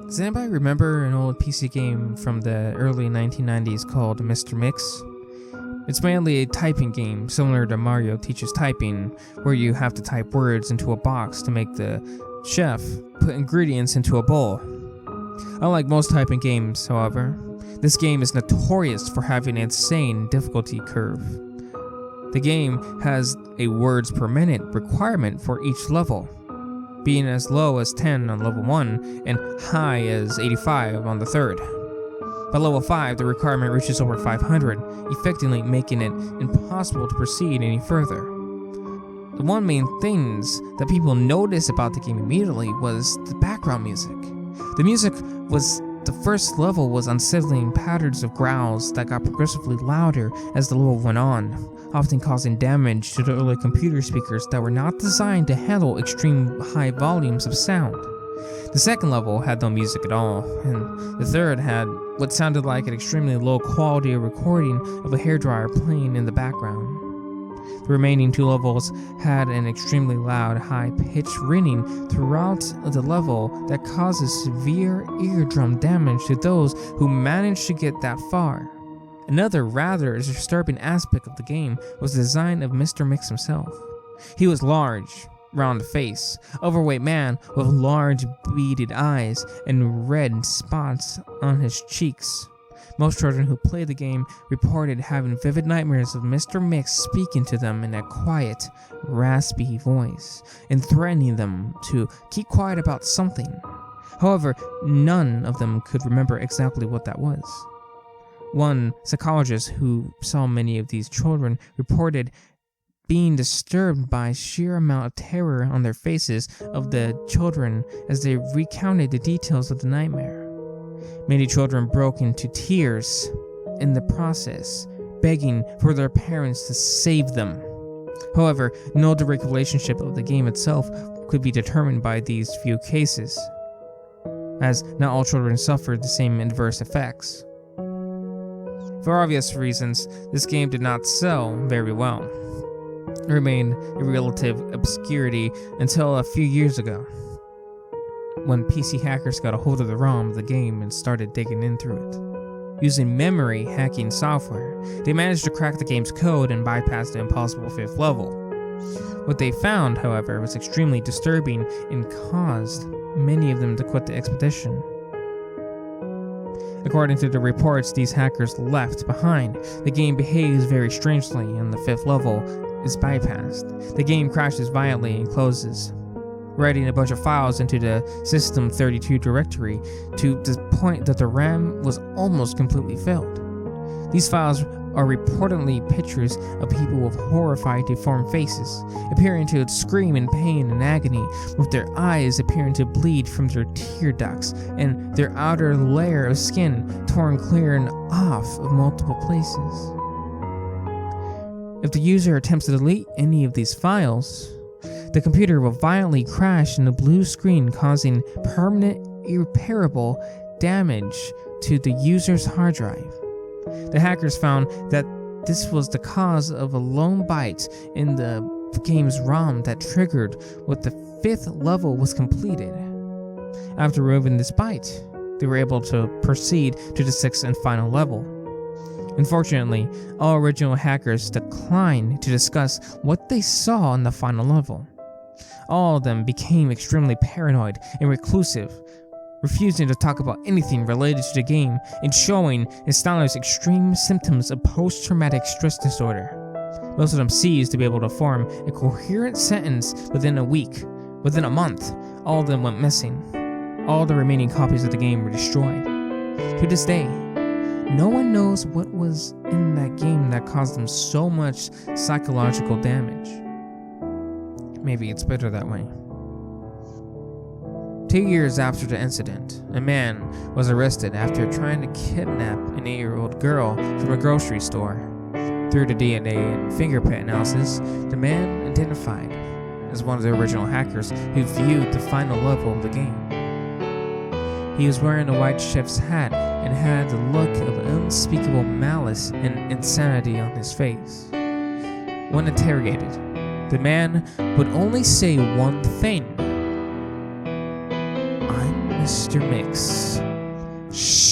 Does anybody remember an old PC game from the early 1990s called Mr. Mix? It's mainly a typing game similar to Mario Teaches Typing, where you have to type words into a box to make the chef put ingredients into a bowl. Unlike most typing games, however, this game is notorious for having an insane difficulty curve. The game has a words per minute requirement for each level, being as low as 10 on level 1 and high as 85 on the third. By level 5, the requirement reaches over 500, effectively making it impossible to proceed any further. The one main things that people noticed about the game immediately was the background music. The first level was unsettling patterns of growls that got progressively louder as the level went on, often causing damage to the early computer speakers that were not designed to handle extreme high volumes of sound. The second level had no music at all, and the third had what sounded like an extremely low quality recording of a hairdryer playing in the background. The remaining two levels had an extremely loud, high-pitched ringing throughout the level that causes severe eardrum damage to those who managed to get that far. Another rather disturbing aspect of the game was the design of Mr. Mix himself. He was large, round face, overweight man with large beaded eyes and red spots on his cheeks. Most children who played the game reported having vivid nightmares of Mr. Mix speaking to them in a quiet, raspy voice and threatening them to keep quiet about something. However, none of them could remember exactly what that was. One psychologist who saw many of these children reported being disturbed by sheer amount of terror on their faces of the children as they recounted the details of the nightmare. Many children broke into tears in the process, begging for their parents to save them. However, no direct relationship of the game itself could be determined by these few cases, as not all children suffered the same adverse effects. For obvious reasons, this game did not sell very well. It remained in relative obscurity until a few years ago, when PC hackers got a hold of the ROM of the game and started digging in through it. Using memory hacking software, they managed to crack the game's code and bypass the impossible 5th level. What they found, however, was extremely disturbing and caused many of them to quit the expedition. According to the reports these hackers left behind, the game behaves very strangely and the 5th level is bypassed. The game crashes violently and closes, writing a bunch of files into the System32 directory to the point that the RAM was almost completely filled. These files are reportedly pictures of people with horrified, deformed faces, appearing to scream in pain and agony, with their eyes appearing to bleed from their tear ducts, and their outer layer of skin torn clear and off of multiple places. If the user attempts to delete any of these files, the computer will violently crash in a blue screen, causing permanent, irreparable damage to the user's hard drive. The hackers found that this was the cause of a lone byte in the game's ROM that triggered when the 5th level was completed. After removing this byte, they were able to proceed to the 6th and final level. Unfortunately, all original hackers declined to discuss what they saw in the final level. All of them became extremely paranoid and reclusive, refusing to talk about anything related to the game and showing established extreme symptoms of post-traumatic stress disorder. Most of them ceased to be able to form a coherent sentence within a week. Within a month, all of them went missing. All the remaining copies of the game were destroyed. To this day, no one knows what was in that game that caused them so much psychological damage. Maybe it's better that way. 2 years after the incident, a man was arrested after trying to kidnap an 8-year-old girl from a grocery store. Through the DNA and fingerprint analysis, the man identified as one of the original hackers who viewed the final level of the game. He was wearing a white chef's hat and had the look of unspeakable malice and insanity on his face. When interrogated, the man would only say one thing: "I'm Mr. Mix. Shh.